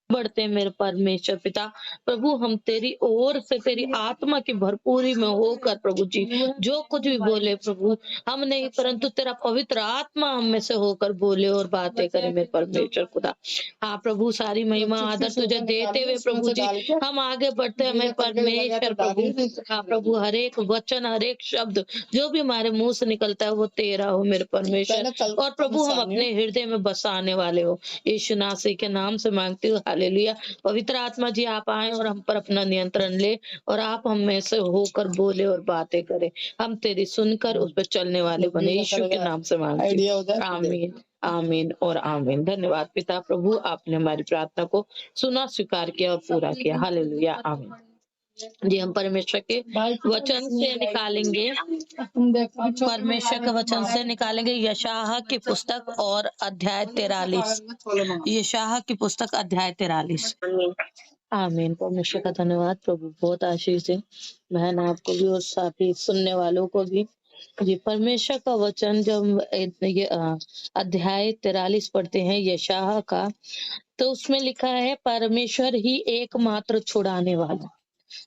बढ़ते हैं मेरे परमेश्वर पिता। प्रभु हम तेरी ओर से तेरी आत्मा की भरपूरी में होकर प्रभु जी जो कुछ भी बोले प्रभु, हम नहीं परंतु तेरा पवित्र आत्मा हम में से होकर बोले और बातें करे मेरे परमेश्वर खुदा। हाँ प्रभु, सारी महिमा आदर तुझे देते हुए प्रभु जी हम आगे बढ़ते हैं मेरे परमेश्वर प्रभु। हाँ प्रभु, हर एक वचन हर एक शब्द जो भी हमारे मुंह से निकलता है वो तेरा हो मेरे परमेश्वर, और प्रभु हम अपने हृदय में बसाने वाले हो। यीशु नासरी के नाम से मांगती हूँ, हालेलुया। पवित्र आत्मा जी आप आए और हम पर अपना नियंत्रण ले, और आप हम में से होकर बोले और बातें करें। हम तेरी सुनकर उस पर चलने वाले बने, यीशु के नाम से मांगती हूँ। आमीन, आमीन और आमीन। धन्यवाद पिता प्रभु, आपने हमारी प्रार्थना को सुना, स्वीकार किया और पूरा किया। हालेलुया, आमीन। जी हम परमेश्वर के वचन से निकालेंगे, परमेश्वर के वचन से निकालेंगे यशाह की पुस्तक और अध्याय 43। यशाह की पुस्तक अध्याय 43। आमीन। परमेश्वर का धन्यवाद प्रभु, बहुत आशीष है बहन आपको भी और साथी सुनने वालों को भी। जी परमेश्वर का वचन जब ये अध्याय 43 पढ़ते हैं यशाह का, तो उसमें लिखा है परमेश्वर ही एकमात्र छुड़ाने वाला।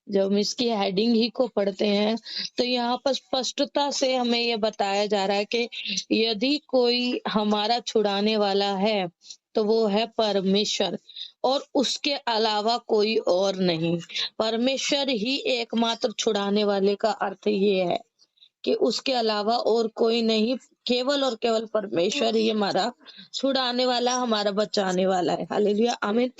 जब हम इसकी हेडिंग ही को पढ़ते हैं तो यहाँ पर स्पष्टता से हमें ये बताया जा रहा है कि यदि कोई हमारा छुड़ाने वाला है तो वो है परमेश्वर, और उसके अलावा कोई और नहीं। परमेश्वर ही एकमात्र छुड़ाने वाले का अर्थ ये है कि उसके अलावा और कोई नहीं, केवल और केवल परमेश्वर ही हमारा छुड़ाने वाला, हमारा बचाने वाला है। हालेलुया, आमीन।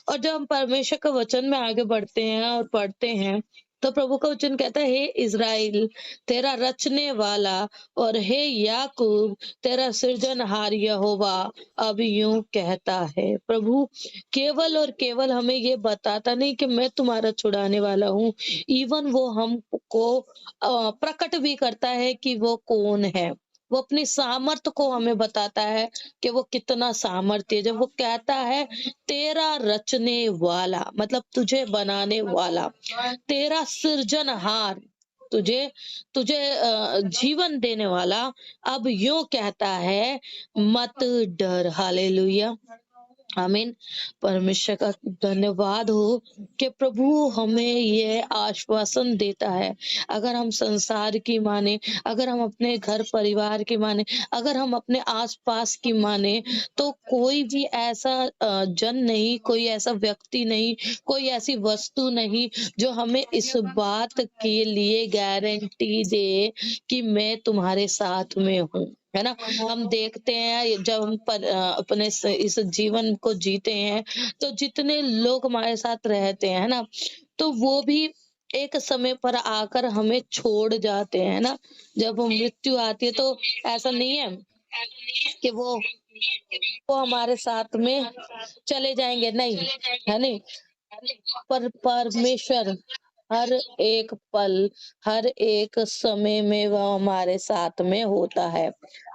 और जब हम परमेश्वर के वचन में आगे बढ़ते हैं और पढ़ते हैं तो प्रभु का वचन कहता है, हे इज़राइल तेरा रचने वाला, और हे याकूब तेरा सृजनहार यहोवा अब यूं कहता है। प्रभु केवल और केवल हमें ये बताता नहीं कि मैं तुम्हारा छुड़ाने वाला हूँ, इवन वो हमको प्रकट भी करता है कि वो कौन है। वो अपनी सामर्थ को हमें बताता है कि वो कितना सामर्थ्य। जब वो कहता है तेरा रचने वाला, मतलब तुझे बनाने वाला, तेरा सृजनहार, तुझे तुझे जीवन देने वाला, अब यूं कहता है मत डर। हालेलुया, आमीन। परमेश्वर का धन्यवाद हो कि प्रभु हमें ये आश्वासन देता है। अगर हम संसार की माने, अगर हम अपने घर परिवार की माने, अगर हम अपने आसपास की माने, तो कोई भी ऐसा जन नहीं, कोई ऐसा व्यक्ति नहीं, कोई ऐसी वस्तु नहीं जो हमें इस बात के लिए गारंटी दे कि मैं तुम्हारे साथ में हूँ, है ना। हम देखते हैं जब हम अपने इस जीवन को जीते हैं तो जितने लोग हमारे साथ रहते हैं ना, तो वो भी एक समय पर आकर हमें छोड़ जाते हैं ना। जब मृत्यु आती है तो ऐसा नहीं है कि वो हमारे साथ में चले जाएंगे, नहीं, है नहीं। पर परमेश्वर हर एक पल, हर एक समय में वह हमारे साथ में होता है।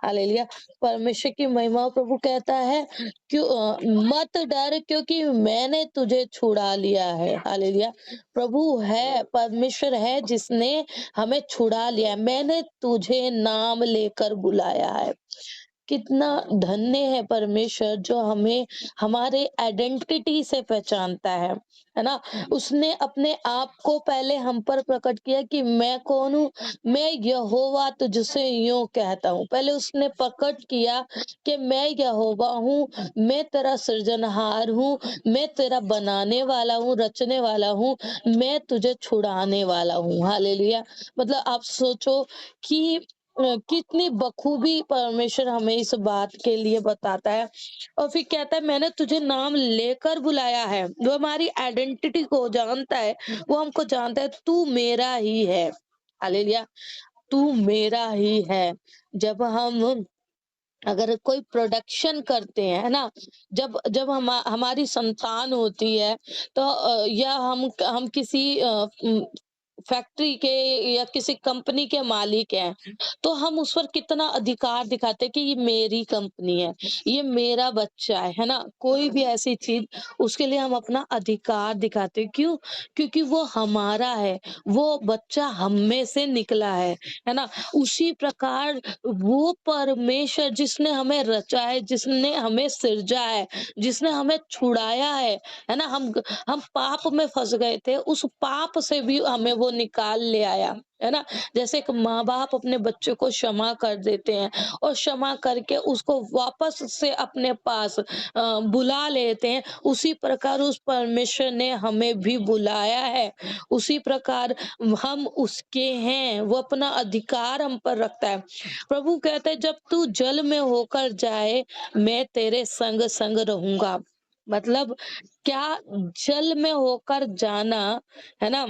हालेलुया। परमेश्वर की महिमा, प्रभु कहता है क्यों मत डर, क्योंकि मैंने तुझे छुड़ा लिया है। हालेलुया। प्रभु है, परमेश्वर है जिसने हमें छुड़ा लिया। मैंने तुझे नाम लेकर बुलाया है। कितना धन्य है परमेश्वर जो हमें हमारे आइडेंटिटी से पहचानता है ना। उसने अपने आप को पहले हम पर प्रकट किया कि मैं कौन हूँ। मैं यहोवा तुझसे यूं कहता हूँ। पहले उसने प्रकट किया कि मैं यहोवा हूँ, मैं तेरा सृजनहार हूँ, मैं तेरा बनाने वाला हूँ, रचने वाला हूँ, मैं तुझे छुड़ाने वाला हूँ। हालेलुया। मतलब आप सोचो कि कितनी बखूबी परमेश्वर हमें इस बात के लिए बताता है। और फिर कहता है मैंने तुझे नाम लेकर बुलाया है। वो हमारी आइडेंटिटी को जानता है, वो हमको जानता है, तू मेरा ही है। हालेलुया, तू मेरा ही है। जब हम अगर कोई प्रोडक्शन करते हैं ना, जब जब हमारी संतान होती है तो या हम किसी फैक्ट्री के या किसी कंपनी के मालिक हैं, तो हम उस पर कितना अधिकार दिखाते हैं कि ये मेरी कंपनी है, ये मेरा बच्चा है ना? कोई भी ऐसी चीज़, उसके लिए हम अपना अधिकार दिखाते हैं। क्यों? क्योंकि वो हमारा है, वो बच्चा हम में से निकला है ना? उसी प्रकार वो परमेश्वर जिसने हमें रचा है, जिसने हमें सिरजा है, जिसने हमें छुड़ाया है ना? हम पाप में फँस गए थे, उस पाप से भी हमें वो निकाल ले आया, है ना? जैसे एक माँ-बाप अपने बच्चे को क्षमा कर देते हैं और क्षमा करके उसको वापस से अपने पास बुला लेते हैं, उसी प्रकार उस परमेश्वर ने हमें भी बुलाया है। उसी प्रकार हम उसके हैं, वो अपना अधिकार हम पर रखता है। प्रभु कहता है, जब तू जल में होकर जाए, मैं तेरे संग-संग रहूँगा। मतलब क्या? जल में होकर जाना, है ना?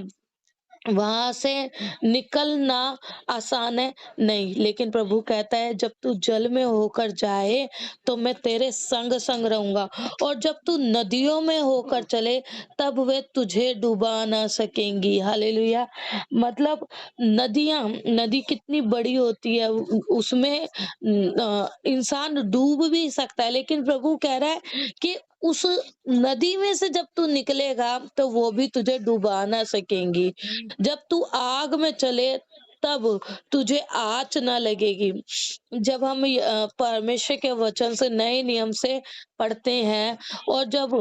वहां से निकलना आसान है? नहीं, लेकिन प्रभु कहता है, जब तू जल में होकर जाए तो मैं तेरे संग संग रहूंगा, और जब तू नदियों में होकर चले तब वे तुझे डुबा ना सकेंगी। हालेलुया। मतलब नदी कितनी बड़ी होती है, उसमें इंसान डूब भी सकता है, लेकिन प्रभु कह रहा है कि उस नदी में से जब तू निकलेगा तो वो भी तुझे डुबा ना सकेंगी। जब तू आग में चले तब तुझे आँच ना लगेगी। जब हम परमेश्वर के वचन से, नए नियम से पढ़ते हैं, और जब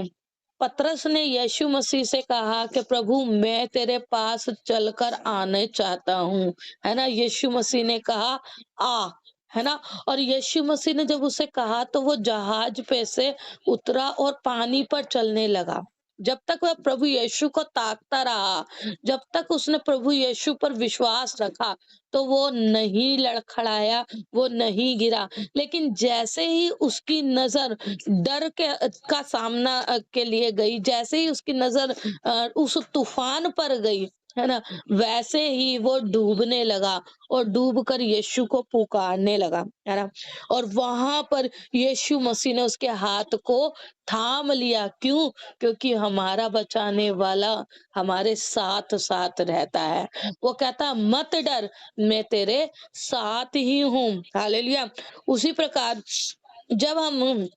पतरस ने यीशु मसीह से कहा कि प्रभु मैं तेरे पास चलकर आने चाहता हूँ, है ना? यीशु मसीह ने कहा आ, है ना? और यीशु मसीह ने जब उसे कहा तो वो जहाज पे से उतरा और पानी पर चलने लगा। जब तक वह प्रभु यीशु को ताकता रहा, जब तक उसने प्रभु यीशु पर विश्वास रखा, तो वो नहीं लड़खड़ाया, वो नहीं गिरा। लेकिन जैसे ही उसकी नज़र डर का सामना के लिए गई, जैसे ही उसकी नज़र उस तूफान पर गई, है ना? वैसे ही वो डूबने लगा और डूबकर यीशु को पुकारने लगा, है ना? और वहाँ पर यीशु मसीह ने उसके हाथ को थाम लिया। क्यों? क्योंकि हमारा बचाने वाला हमारे साथ-साथ रहता है। वो कहता, मत डर, मैं तेरे साथ ही हूँ। हालेलुया! उसी प्रकार जब हम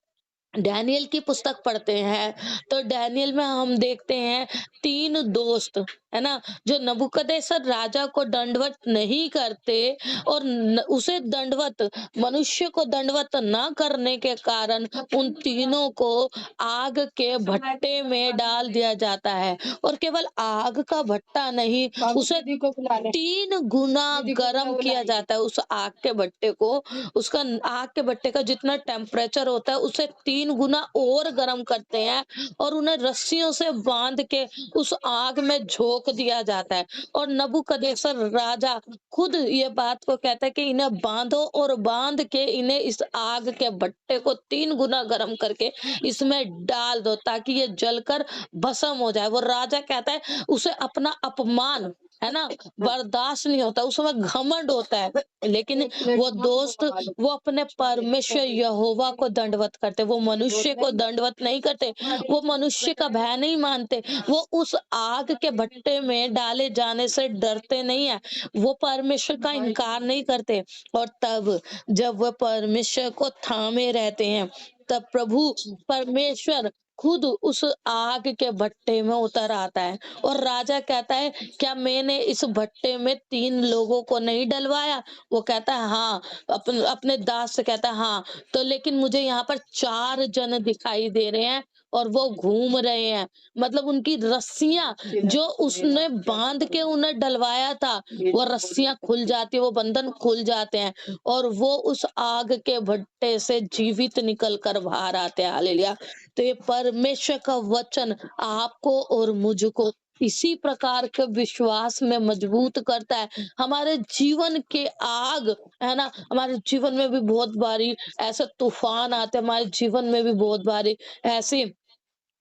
डैनियल की पुस्तक पढ़ते हैं, तो डैनियल में हम देखते हैं 3 दोस्त, है ना? जो नबूकदनेस्सर राजा को दंडवत नहीं करते, और उसे दंडवत, मनुष्य को दंडवत ना करने के कारण उन तीनों को आग के भट्टे में डाल दिया जाता है। और केवल आग का भट्टा नहीं, उसे 3 गुना गर्म किया जाता है। उस आग के भट्टे को, उसका आग के भट्टे का जितना टेम्परेचर होता है, उसे 3 गुना और गर्म करते हैं, और उन्हें रस्सियों से बांध के उस आग में झोंक दिया जाता है। और नबूकदनेस्सर राजा खुद ये बात को कहता है कि इन्हें बांधो, और बांध के इन्हें इस आग के भट्टे को 3 गुना गर्म करके इसमें डाल दो, ताकि ये जलकर भस्म हो जाए। वो राजा कहता है, उसे अपना अपमान, है ना, बर्दाश्त नहीं होता, उसमें घमंड होता है। लेकिन वो दोस्त, वो अपने परमेश्वर यहोवा को दंडवत करते, वो मनुष्य को दंडवत नहीं करते, वो मनुष्य का भय नहीं मानते, वो उस आग के भट्टे में डाले जाने से डरते नहीं है, वो परमेश्वर का इनकार नहीं करते। और तब जब वह परमेश्वर को थामे रहते हैं, तब प्रभु परमेश्वर खुद उस आग के भट्टे में उतर आता है, और राजा कहता है, क्या मैंने इस भट्टे में 3 लोगों को नहीं डलवाया? वो कहता है हाँ, अपने दास से कहता है हाँ। तो लेकिन मुझे यहाँ पर 4 जन दिखाई दे रहे हैं, और वो घूम रहे हैं। मतलब उनकी रस्सियाँ जो उसने बांध के उन्हें डलवाया था, वो रस्सियाँ खुल जाती है, वो बंधन खुल जाते हैं, और वो उस आग के भट्टे से जीवित निकल कर बाहर आते हैं। हालेलुया! तो ये परमेश्वर का वचन आपको और मुझको इसी प्रकार के विश्वास में मजबूत करता है। हमारे जीवन के आग, है ना? हमारे जीवन में भी बहुत बारी ऐसे तूफान आते हैं, हमारे जीवन में भी बहुत बारी ऐसी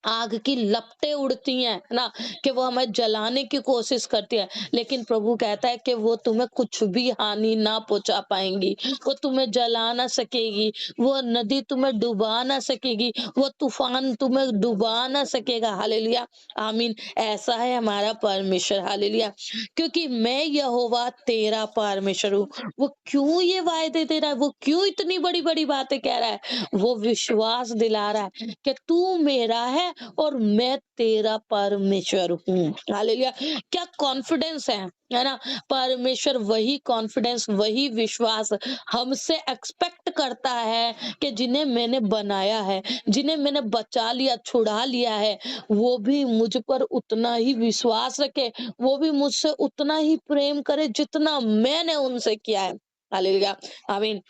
आग की लपटें उड़ती हैं, है ना? कि वो हमें जलाने की कोशिश करती है, लेकिन प्रभु कहता है कि वो तुम्हें कुछ भी हानि ना पहुँचा पाएँगी, वो तुम्हें जला ना सकेगी, वो नदी तुम्हें डुबा ना सकेगी, वो तूफ़ान तुम्हें डुबा ना सकेगा। हालेलुया! आमीन। ऐसा है हमारा परमेश्वर, हालेलुया! क्योंकि मैं यहोवा तेरा परमेश्वर हूँ। वो क्यों ये वायदे दे रहा है? वो क्यों इतनी बड़ी-बड़ी बातें कह रहा है? वो विश्वास दिला रहा है कि तू मेरा है और मैं तेरा परमेश्वर हूँ। हालेलुया! क्या कॉन्फिडेंस है ना? परमेश्वर वही कॉन्फिडेंस, वही विश्वास हमसे एक्सपेक्ट करता है कि जिन्हें मैंने बनाया है, जिन्हें मैंने बचा लिया, छुड़ा लिया है, वो भी मुझ पर उतना ही विश्वास रखे, वो भी मुझसे उतना ही प्रेम करे जितना मैंने उनसे किया है। हालेलुया! आमीन।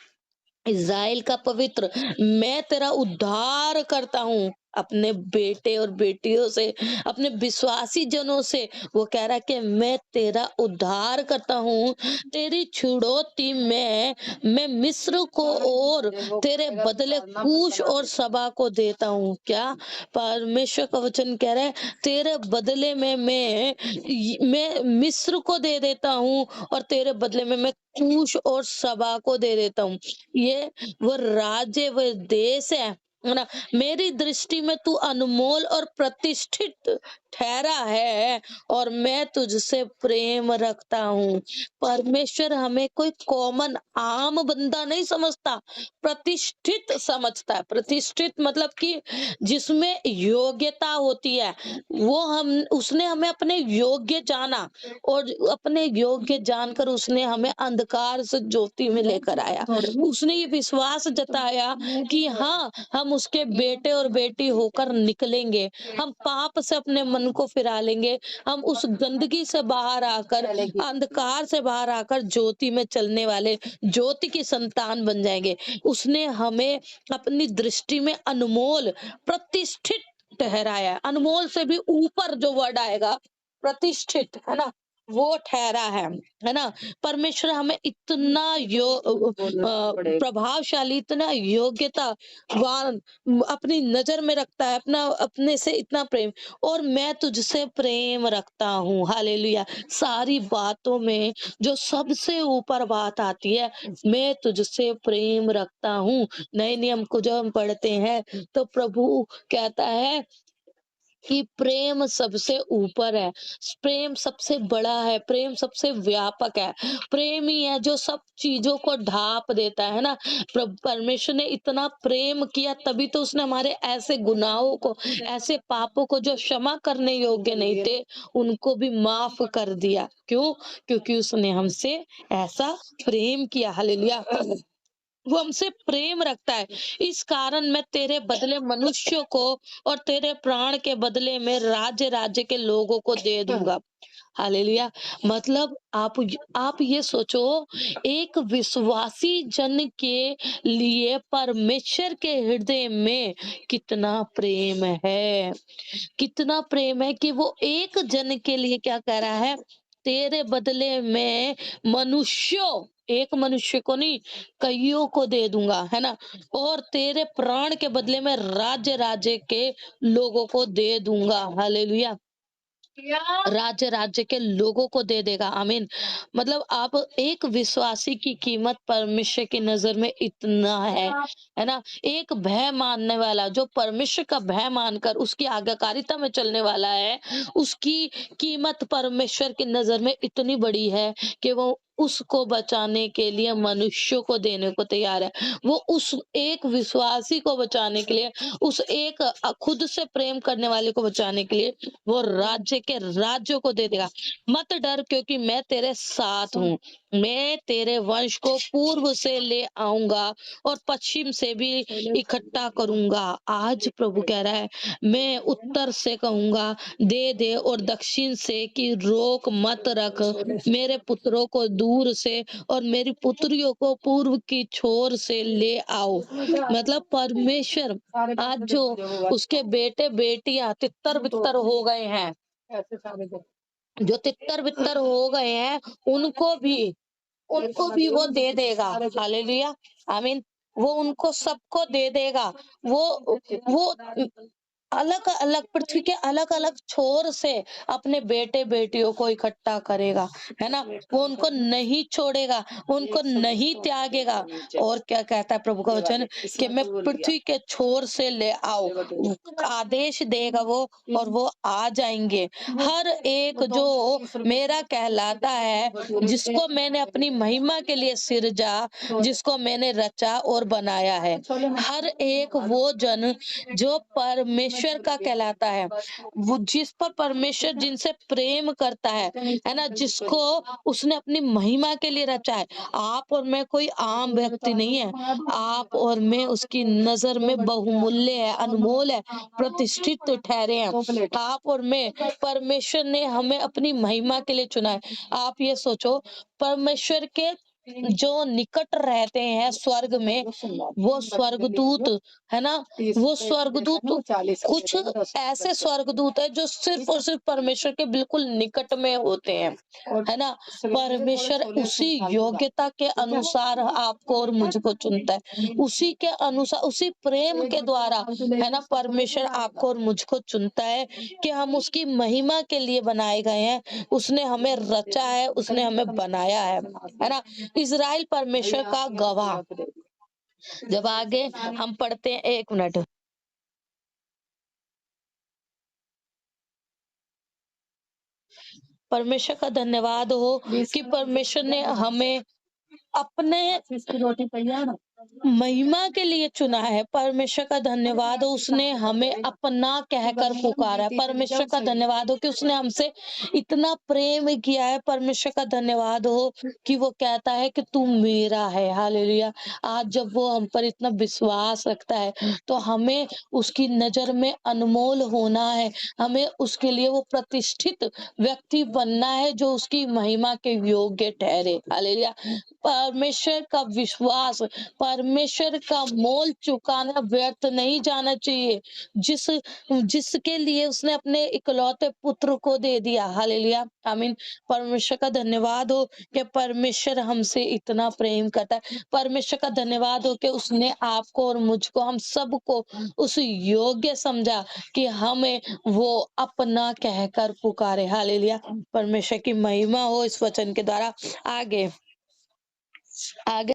इज़राइल का पवित्र, मैं तेरा उद्धार करता हूँ अपने बेटे और बेटियों से, अपने विश्वासी जनों से। वो कह रहा है कि मैं तेरा उद्धार करता हूँ, तेरी छुड़ौती मैं मिस्र को और तेरे बदले कूश और सबा को देता हूँ। क्या? परमेश्वर का वचन कह रहा है, तेरे बदले में मैं मिस्र को दे देता हूँ और तेरे बदले में मैं कूश और सबा को दे देता हूँ। ये वो राज्य, वो देश है ना? मेरी दृष्टि में तू अनमोल और प्रतिष्ठित ठहरा है और मैं तुझसे प्रेम रखता हूँ। परमेश्वर हमें कोई कॉमन आम बंदा नहीं समझता, प्रतिष्ठित समझता है। प्रतिष्ठित मतलब कि जिसमें योग्यता होती है, वो हम उसने हमें अपने योग्य जाना और अपने योग्य जानकर उसने हमें अंधकार से ज्योति में लेकर आया। उसने ये विश्वास जताया कि हाँ, हम उसके बेटे और बेटी होकर निकलेंगे। हम पाप से अपने मन को फिरा लेंगे। हम उस गंदगी से बाहर आकर, अंधकार से बाहर आकर ज्योति में चलने वाले ज्योति की संतान बन जाएंगे। उसने हमें अपनी दृष्टि में अनमोल, प्रतिष्ठित ठहराया। अनमोल से भी ऊपर जो वर्ड आएगा, प्रतिष्ठित, है ना? वो ठहरा है ना? परमेश्वर हमें इतना प्रभावशाली, इतना योग्यतावान अपनी नजर में रखता है, अपना अपने से इतना प्रेम, और मैं तुझसे प्रेम रखता हूँ। हालेलुया! सारी बातों में जो सबसे ऊपर बात आती है, मैं तुझसे प्रेम रखता हूँ। नए नियम को जब हम पढ़ते हैं तो प्रभु कहता है कि प्रेम सबसे ऊपर है, प्रेम सबसे बड़ा है, प्रेम सबसे व्यापक है। प्रेम ही है जो सब चीज़ों को ढाँप देता है ना? परमेश्वर ने इतना प्रेम किया, तभी तो उसने हमारे ऐसे गुनाहों को, ऐसे पापों को जो क्षमा करने योग्य नहीं थे, उनको भी माफ़ कर दिया। क्यों? क्योंकि उसने हमसे ऐसा प्रेम किया। हालेलुया! वो हमसे प्रेम रखता है। इस कारण मैं तेरे बदले मनुष्यों को और तेरे प्राण के बदले में राज्य-राज्य के लोगों को दे दूँगा। हालेलुया! मतलब आप ये सोचो, एक विश्वासी जन के लिए परमेश्वर के हृदय में कितना प्रेम है। कितना प्रेम है कि वो एक जन के लिए क्या कह रहा है, तेरे बदले में मनुष्यों, एक मनुष्य को नहीं, कईयों को दे दूंगा, है ना? और तेरे प्राण के बदले में राज्य राज्य के लोगों को दे दूंगा। हालेलुया! राज्य राज्य के लोगों को दे देगा। आमीन। मतलब आप, एक विश्वासी की कीमत परमेश्वर की नजर में इतना है ना? एक भय मानने वाला, जो परमेश्वर का भय मानकर उसकी आज्ञाकारिता में चलने वाला है, उसकी कीमत परमेश्वर की नजर में इतनी बड़ी है कि वो उसको बचाने के लिए मनुष्यों को देने को तैयार है। वो उस एक विश्वासी को बचाने के लिए, उस एक खुद से प्रेम करने वाले को बचाने के लिए वो राज्य के राज्यों को दे देगा। मत डर, क्योंकि मैं तेरे साथ हूँ। मैं तेरे वंश को पूर्व से ले आऊंगा और पश्चिम से भी इकट्ठा करूंगा। आज प्रभु कह रहा है, मैं उत्तर से कहूंगा दे दे और दक्षिण से कि रोक मत रख। मेरे पुत्रों को दूर से और मेरी पुत्रियों को पूर्व की छोर से ले आओ। मतलब परमेश्वर आज जो उसके बेटे बेटियां तितर बितर हो गए हैं, जो तितर बितर हो गए हैं, उनको भी वो दे देगा। हालेलुया! आमीन। वो उनको सबको दे देगा। वो अलग अलग पृथ्वी के अलग अलग छोर से अपने बेटे बेटियों को इकट्ठा करेगा, है ना। वो उनको नहीं छोड़ेगा, उनको नहीं त्यागेगा। और क्या कहता है प्रभु का वचन, कि मैं पृथ्वी के छोर से ले आओ, आदेश देगा वो, और वो आ जाएंगे। हर एक जो मेरा कहलाता है, जिसको मैंने अपनी महिमा के लिए सिरजा, जिसको मैंने रचा और बनाया है, हर एक वो जन जो परमेश्वर का कहलाता है, वो जिस पर परमेश्वर जिनसे प्रेम करता है ना, जिसको उसने अपनी महिमा के लिए रचा है। आप और मैं कोई आम व्यक्ति नहीं है, आप और मैं उसकी नजर में बहुमूल्य है, अनमोल है, प्रतिष्ठित ठहरे हैं। आप और मैं, परमेश्वर ने हमें अपनी महिमा के लिए चुना है। आप ये सोचो, परमेश्वर के जो निकट रहते हैं स्वर्ग में, वो स्वर्गदूत, है ना, वो स्वर्गदूत कुछ ऐसे स्वर्गदूत है जो सिर्फ और सिर्फ परमेश्वर के बिल्कुल निकट में होते हैं, है ना। परमेश्वर उसी योग्यता के अनुसार आपको और मुझको चुनता है, उसी के अनुसार, उसी प्रेम के द्वारा, है ना, परमेश्वर आपको और मुझको चुनता है कि हम उसकी महिमा के लिए बनाए गए हैं। उसने हमें रचा है, उसने हमें बनाया है ना। इज़राइल परमेश्वर का गवाह। जब आगे हम पढ़ते हैं, 1 मिनट, परमेश्वर का धन्यवाद हो कि परमेश्वर ने हमें अपने महिमा के लिए चुना है। परमेश्वर का धन्यवाद हो, उसने हमें अपना कहकर पुकारा है। परमेश्वर का धन्यवाद हो कि उसने हमसे इतना प्रेम किया है। परमेश्वर का धन्यवाद हो कि वो कहता है कि तू मेरा है। हालेलुया। आज जब वो हम पर इतना विश्वास रखता है, तो हमें उसकी नजर में अनमोल होना है। हमें उसके लिए वो प्रतिष्ठित व्यक्ति बनना है जो उसकी महिमा के योग्य ठहरे। हालेलुया। परमेश्वर का विश्वास, परमेश्वर का मोल चुकाना व्यर्थ नहीं जाना चाहिए। जिस जिसके लिए उसने अपने इकलौते पुत्र को दे दिया। हालेलुया, आमीन। परमेश्वर का धन्यवाद हो कि परमेश्वर हमसे इतना प्रेम करता है। परमेश्वर का धन्यवाद हो कि उसने आपको और मुझको, हम सबको उस योग्य समझा कि हमें वो अपना कहकर पुकारे। हालेलुया। परमेश्वर की महिमा हो इस वचन के द्वारा। आगे आगे